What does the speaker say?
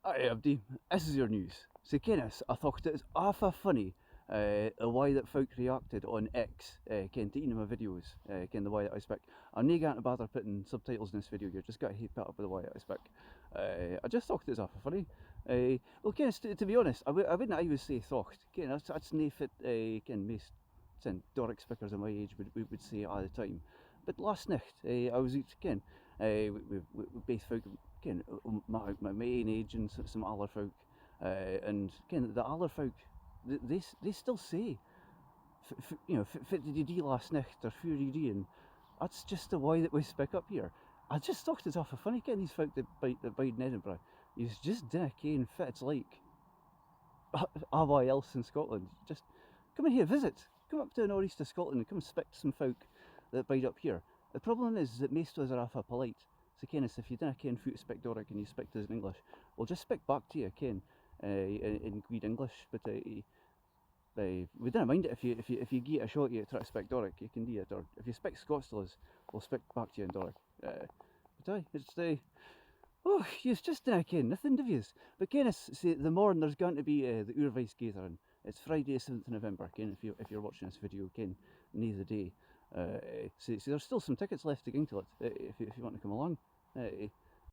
Hi Abdi, this is your news. So Kenneth, I thought it was awful funny the way that folk reacted on X, Ken, to eating my videos, Ken, the way that I speak. I'm not going to bother putting subtitles in this video, you just got to heap it up with the way that I speak. I just thought it was awful funny. Well, Ken, to be honest, I wouldn't always say thought. Ken, that's nae fit, Ken, most Doric speakers of my age would say it all the time. But last night, I was out, Ken, we both folk, Ken, my own age and some other folk, and Ken, the other folk, they still say, fit did you do last night, or fear you do, and that's just the way that we speak up here. I just thought it's awful funny, Ken, these folk that bide in Edinburgh. You just dinna ken fit it's like away else in Scotland. Just come in here, visit. Come up to the northeast of Scotland and come speak to some folk that bide up here. The problem is that most of us are awful polite. So Kenneth, if you dinna ken foot speak Doric and you speak to us in English, we'll just speak back to you, Ken, in good English. But we don't mind it if you get a shot at you try to speak Doric, you can do it. Or if you speak Scots to us, we'll speak back to you in Doric. But it's oh, it's just ken, nothing of yous. But Ken, see, the morning there's going to be the Urvice Gathering. It's Friday, 7th of November, Ken, if you're watching this video, Ken, near the day. So there's still some tickets left to go to it, if you want to come along.